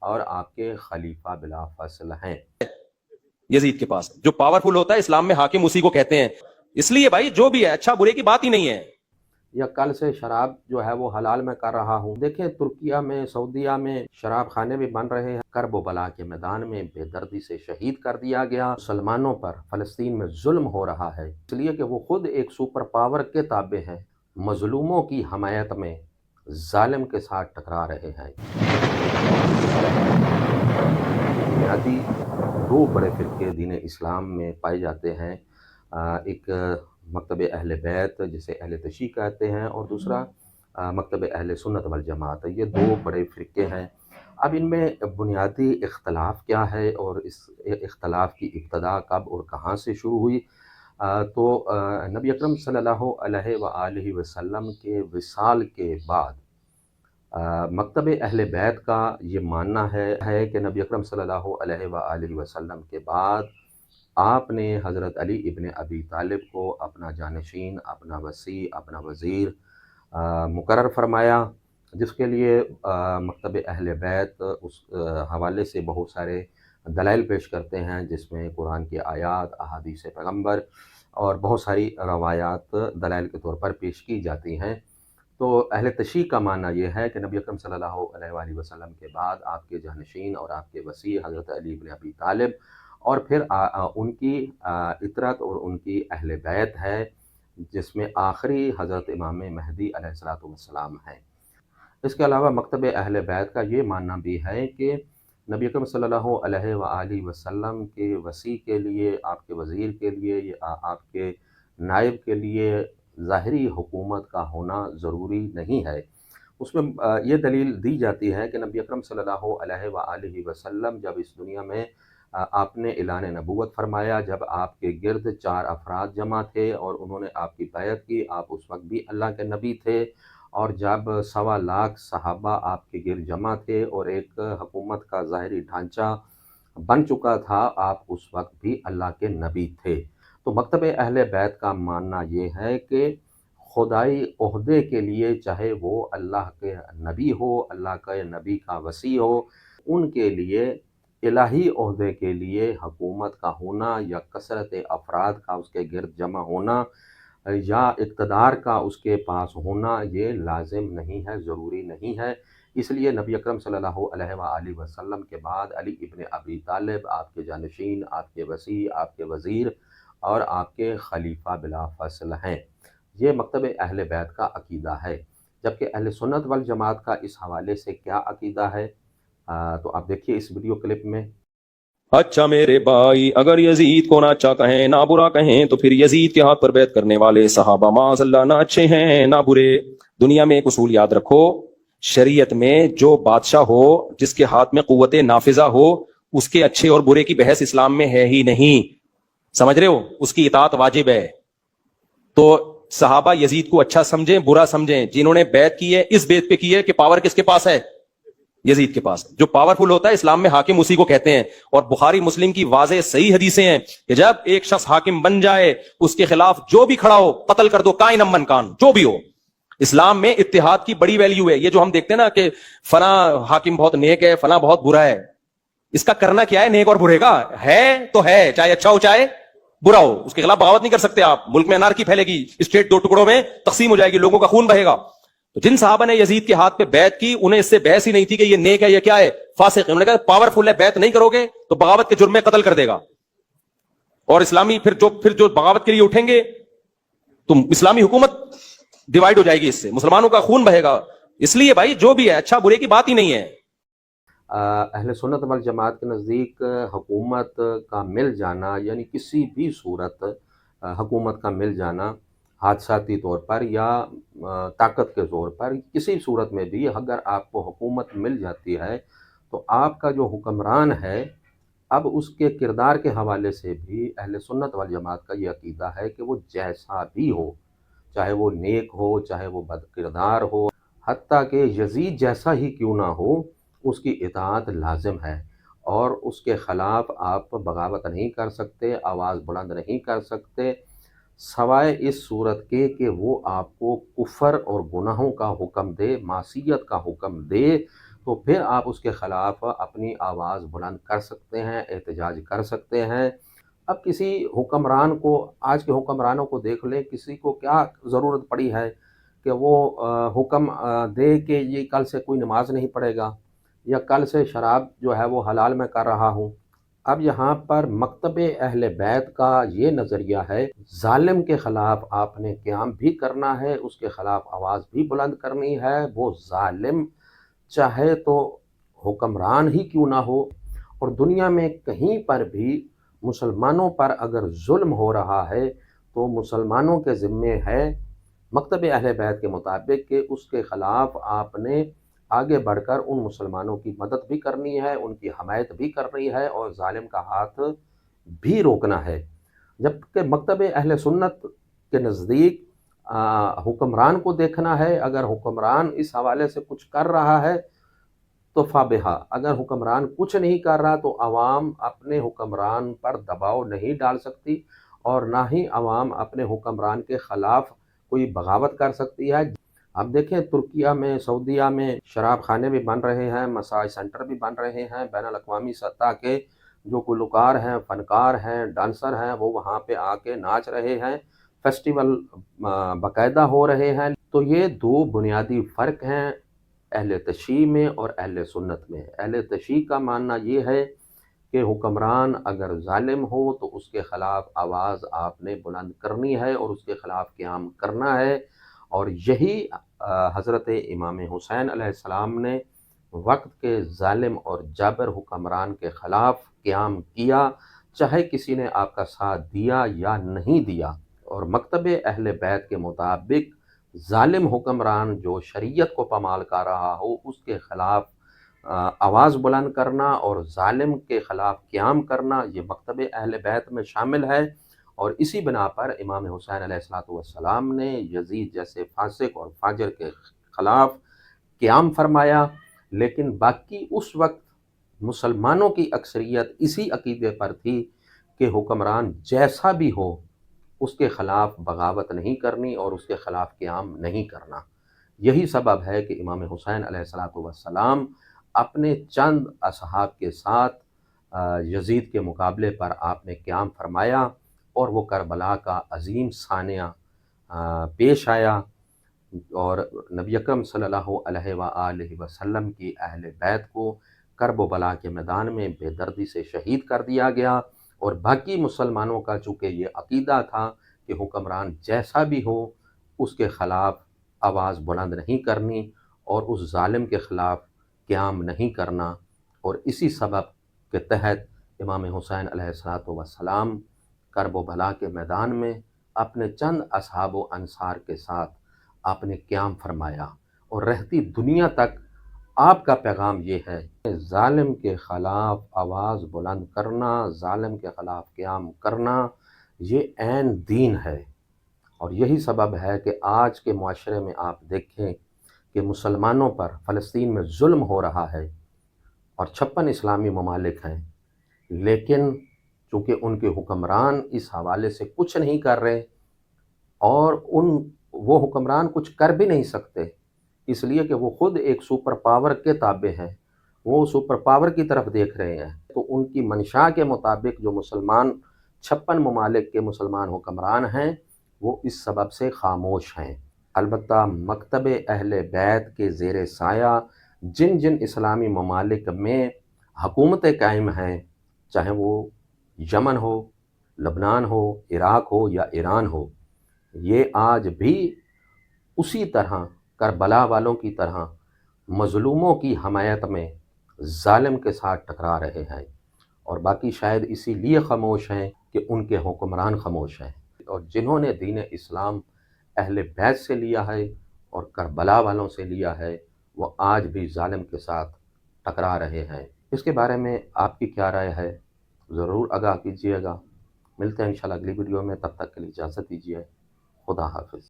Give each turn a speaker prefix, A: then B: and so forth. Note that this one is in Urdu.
A: اور آپ کے خلیفہ بلا فصل ہیں۔
B: یزید کے پاس جو پاورفل ہوتا ہے اسلام میں حاکم اسی کو کہتے ہیں۔ اس لیے بھائی جو بھی ہے اچھا برے کی بات ہی نہیں ہے۔
A: یا کل سے شراب جو ہے وہ حلال میں کر رہا ہوں۔ دیکھیں ترکیہ میں، سعودیہ میں شراب خانے بھی بن رہے ہیں۔ کرب و بلا کے میدان میں بے دردی سے شہید کر دیا گیا۔ مسلمانوں پر فلسطین میں ظلم ہو رہا ہے، اس لیے کہ وہ خود ایک سپر پاور کے تابع ہیں، مظلوموں کی حمایت میں ظالم کے ساتھ ٹکرا رہے ہیں۔ بنیادی دو بڑے فرقے دین اسلام میں پائے جاتے ہیں، ایک مکتب اہل بیت جسے اہل تشیع کہتے ہیں، اور دوسرا مکتب اہل سنت والجماعت۔ یہ دو بڑے فرقے ہیں۔ اب ان میں بنیادی اختلاف کیا ہے اور اس اختلاف کی ابتدا کب اور کہاں سے شروع ہوئی؟ تو نبی اکرم صلی اللہ علیہ وآلہ وسلم کے وصال کے بعد مکتب اہل بیت کا یہ ماننا ہے کہ نبی اکرم صلی اللہ علیہ وآلہ وسلم کے بعد آپ نے حضرت علی ابن ابی طالب کو اپنا جانشین، اپنا وصی، اپنا وزیر مقرر فرمایا، جس کے لیے مکتب اہل بیت اس حوالے سے بہت سارے دلائل پیش کرتے ہیں، جس میں قرآن کی آیات، احادیث پیغمبر اور بہت ساری روایات دلائل کے طور پر پیش کی جاتی ہیں۔ تو اہل تشیع کا ماننا یہ ہے کہ نبی اکرم صلی اللہ علیہ وآلہ وسلم کے بعد آپ کے جانشین اور آپ کے وصی حضرت علی ابن ابی طالب، اور پھر ان کی اطرت اور ان کی اہل بیت ہے، جس میں آخری حضرت امام مہدی علیہ السلام ہیں۔ اس کے علاوہ مکتب اہل بیت کا یہ ماننا بھی ہے کہ نبی اکرم صلی اللہ علیہ وآلہ وسلم کے وصی کے لیے، آپ کے وزیر کے لیے، آپ کے نائب کے لیے ظاہری حکومت کا ہونا ضروری نہیں ہے۔ اس میں یہ دلیل دی جاتی ہے کہ نبی اکرم صلی اللہ علیہ وآلہ وسلم جب اس دنیا میں آپ نے اعلان نبوت فرمایا، جب آپ کے گرد 4 افراد جمع تھے اور انہوں نے آپ کی بیعت کی، آپ اس وقت بھی اللہ کے نبی تھے، اور جب 1.25 لاکھ صحابہ آپ کے گرد جمع تھے اور ایک حکومت کا ظاہری ڈھانچہ بن چکا تھا، آپ اس وقت بھی اللہ کے نبی تھے۔ تو مکتب اہل بیت کا ماننا یہ ہے کہ خدائی عہدے کے لیے، چاہے وہ اللہ کے نبی ہو، اللہ کے نبی کا وصی ہو، ان کے لیے الہی عہدے کے لیے حکومت کا ہونا یا کثرت افراد کا اس کے گرد جمع ہونا یا اقتدار کا اس کے پاس ہونا یہ لازم نہیں ہے، ضروری نہیں ہے۔ اس لیے نبی اکرم صلی اللہ علیہ وآلہ وسلم کے بعد علی ابن ابی طالب آپ کے جانشین، آپ کے وصی، آپ کے وزیر اور آپ کے خلیفہ بلا فصل ہیں۔ یہ مکتب اہل بیت کا عقیدہ ہے۔ جبکہ اہل سنت والجماعت کا اس حوالے سے کیا عقیدہ ہے، تو آپ دیکھیے اس ویڈیو کلپ میں۔
B: اچھا میرے بھائی، اگر یزید کو نہ اچھا کہیں، نہ برا کہیں، تو پھر یزید کے ہاتھ پر بیعت کرنے والے صحابہ معاذ اللہ نہ اچھے ہیں نہ برے۔ دنیا میں ایک اصول یاد رکھو، شریعت میں جو بادشاہ ہو، جس کے ہاتھ میں قوت نافذہ ہو، اس کے اچھے اور برے کی بحث اسلام میں ہے ہی نہیں، سمجھ رہے ہو؟ اس کی اطاعت واجب ہے۔ تو صحابہ یزید کو اچھا سمجھیں برا سمجھیں، جنہوں نے بیعت کی ہے اس بیعت پہ کی ہے کہ پاور کس کے پاس ہے؟ یزید کے پاس۔ جو پاورفل ہوتا ہے اسلام میں حاکم اسی کو کہتے ہیں، اور بخاری مسلم کی واضح صحیح حدیثیں ہیں کہ جب ایک شخص حاکم بن جائے، اس کے خلاف جو بھی کھڑا ہو قتل کر دو، کائن من کان، جو بھی ہو۔ اسلام میں اتحاد کی بڑی ویلیو ہے۔ یہ جو ہم دیکھتے ہیں نا کہ فلاں حاکم بہت نیک ہے، فلاں بہت برا ہے، اس کا کرنا کیا ہے؟ نیک اور برے کا ہے تو ہے، چاہے اچھا ہو چاہے برا ہو، اس کے خلاف بغاوت نہیں کر سکتے آپ۔ ملک میں انارکی پھیلے گی، اسٹیٹ 2 ٹکڑوں میں تقسیم ہو جائے گی، لوگوں کا خون بہے گا۔ تو جن صحابہ نے یزید کے ہاتھ پہ بیعت کی، انہیں اس سے بحث ہی نہیں تھی کہ یہ نیک ہے یہ کیا ہے، فاسق ہے۔ انہوں نے کہا پاورفل ہے، بیعت نہیں کرو گے تو بغاوت کے جرم میں قتل کر دے گا، اور اسلامی پھر جو بغاوت کے لیے اٹھیں گے تو اسلامی حکومت ڈیوائیڈ ہو جائے گی، اس سے مسلمانوں کا خون بہے گا۔ اس لیے بھائی جو بھی ہے اچھا برے کی بات ہی نہیں ہے۔
A: اہل سنت والجماعت کے نزدیک حکومت کا مل جانا، یعنی کسی بھی صورت حکومت کا مل جانا، حادثاتی طور پر یا طاقت کے زور پر، کسی صورت میں بھی اگر آپ کو حکومت مل جاتی ہے تو آپ کا جو حکمران ہے، اب اس کے کردار کے حوالے سے بھی اہل سنت والجماعت کا یہ عقیدہ ہے کہ وہ جیسا بھی ہو، چاہے وہ نیک ہو، چاہے وہ بد کردار ہو، حتیٰ کہ یزید جیسا ہی کیوں نہ ہو، اس کی اطاعت لازم ہے، اور اس کے خلاف آپ بغاوت نہیں کر سکتے، آواز بلند نہیں کر سکتے، سوائے اس صورت کے کہ وہ آپ کو کفر اور گناہوں کا حکم دے، معصیت کا حکم دے، تو پھر آپ اس کے خلاف اپنی آواز بلند کر سکتے ہیں، احتجاج کر سکتے ہیں۔ اب کسی حکمران کو، آج کے حکمرانوں کو دیکھ لیں، کسی کو کیا ضرورت پڑی ہے کہ وہ حکم دے کہ یہ کل سے کوئی نماز نہیں پڑھے گا، یا کل سے شراب جو ہے وہ حلال میں کر رہا ہوں۔ اب یہاں پر مکتب اہل بیت کا یہ نظریہ ہے، ظالم کے خلاف آپ نے قیام بھی کرنا ہے، اس کے خلاف آواز بھی بلند کرنی ہے، وہ ظالم چاہے تو حکمران ہی کیوں نہ ہو۔ اور دنیا میں کہیں پر بھی مسلمانوں پر اگر ظلم ہو رہا ہے تو مسلمانوں کے ذمے ہے مکتب اہل بیت کے مطابق کہ اس کے خلاف آپ نے آگے بڑھ کر ان مسلمانوں کی مدد بھی کرنی ہے، ان کی حمایت بھی کرنی ہے، اور ظالم کا ہاتھ بھی روکنا ہے۔ جبکہ مکتب اہل سنت کے نزدیک حکمران کو دیکھنا ہے، اگر حکمران اس حوالے سے کچھ کر رہا ہے تو فابہا، اگر حکمران کچھ نہیں کر رہا تو عوام اپنے حکمران پر دباؤ نہیں ڈال سکتی، اور نہ ہی عوام اپنے حکمران کے خلاف کوئی بغاوت کر سکتی ہے۔ اب دیکھیں ترکیہ میں، سعودیہ میں شراب خانے بھی بن رہے ہیں، مساج سینٹر بھی بن رہے ہیں، بین الاقوامی سطح کے جو گلوکار ہیں، فنکار ہیں، ڈانسر ہیں، وہ وہاں پہ آ کے ناچ رہے ہیں، فیسٹیول باقاعدہ ہو رہے ہیں۔ تو یہ دو بنیادی فرق ہیں اہل تشیع میں اور اہل سنت میں۔ اہل تشیع کا ماننا یہ ہے کہ حکمران اگر ظالم ہو تو اس کے خلاف آواز آپ نے بلند کرنی ہے اور اس کے خلاف قیام کرنا ہے، اور یہی حضرت امام حسین علیہ السلام نے وقت کے ظالم اور جابر حکمران کے خلاف قیام کیا، چاہے کسی نے آپ کا ساتھ دیا یا نہیں دیا۔ اور مکتب اہل بیت کے مطابق ظالم حکمران جو شریعت کو پامال کر رہا ہو اس کے خلاف آواز بلند کرنا اور ظالم کے خلاف قیام کرنا، یہ مکتب اہل بیت میں شامل ہے۔ اور اسی بنا پر امام حسین علیہ السلام نے یزید جیسے فاسق اور فاجر کے خلاف قیام فرمایا، لیکن باقی اس وقت مسلمانوں کی اکثریت اسی عقیدے پر تھی کہ حکمران جیسا بھی ہو اس کے خلاف بغاوت نہیں کرنی اور اس کے خلاف قیام نہیں کرنا۔ یہی سبب ہے کہ امام حسین علیہ السلام اپنے چند اصحاب کے ساتھ یزید کے مقابلے پر آپ نے قیام فرمایا، اور وہ کربلا کا عظیم سانحہ پیش آیا، اور نبی اکرم صلی اللہ علیہ وآلہ وسلم کی اہل بیت کو کرب و بلا کے میدان میں بے دردی سے شہید کر دیا گیا۔ اور باقی مسلمانوں کا چونکہ یہ عقیدہ تھا کہ حکمران جیسا بھی ہو اس کے خلاف آواز بلند نہیں کرنی اور اس ظالم کے خلاف قیام نہیں کرنا، اور اسی سبب کے تحت امام حسین علیہ السلام کرب و بلا کے میدان میں اپنے چند اصحاب و انصار کے ساتھ آپ نے قیام فرمایا، اور رہتی دنیا تک آپ کا پیغام یہ ہے کہ ظالم کے خلاف آواز بلند کرنا، ظالم کے خلاف قیام کرنا، یہ عین دین ہے۔ اور یہی سبب ہے کہ آج کے معاشرے میں آپ دیکھیں کہ مسلمانوں پر فلسطین میں ظلم ہو رہا ہے، اور 56 اسلامی ممالک ہیں، لیکن چونکہ ان کے حکمران اس حوالے سے کچھ نہیں کر رہے، اور وہ حکمران کچھ کر بھی نہیں سکتے، اس لیے کہ وہ خود ایک سپر پاور کے تابع ہیں، وہ سپر پاور کی طرف دیکھ رہے ہیں، تو ان کی منشا کے مطابق جو مسلمان 56 ممالک کے مسلمان حکمران ہیں وہ اس سبب سے خاموش ہیں۔ البتہ مکتب اہل بیت کے زیر سایہ جن جن اسلامی ممالک میں حکومتیں قائم ہیں، چاہے وہ یمن ہو، لبنان ہو، عراق ہو یا ایران ہو، یہ آج بھی اسی طرح کربلا والوں کی طرح مظلوموں کی حمایت میں ظالم کے ساتھ ٹکرا رہے ہیں، اور باقی شاید اسی لیے خاموش ہیں کہ ان کے حکمران خاموش ہیں۔ اور جنہوں نے دین اسلام اہل بیت سے لیا ہے اور کربلا والوں سے لیا ہے، وہ آج بھی ظالم کے ساتھ ٹکرا رہے ہیں۔ اس کے بارے میں آپ کی کیا رائے ہے؟ ضرور آگاہ کیجیے گا۔ ملتے ہیں انشاءاللہ اگلی ویڈیو میں، تب تک کے لیے اجازت دیجیے۔ خدا حافظ۔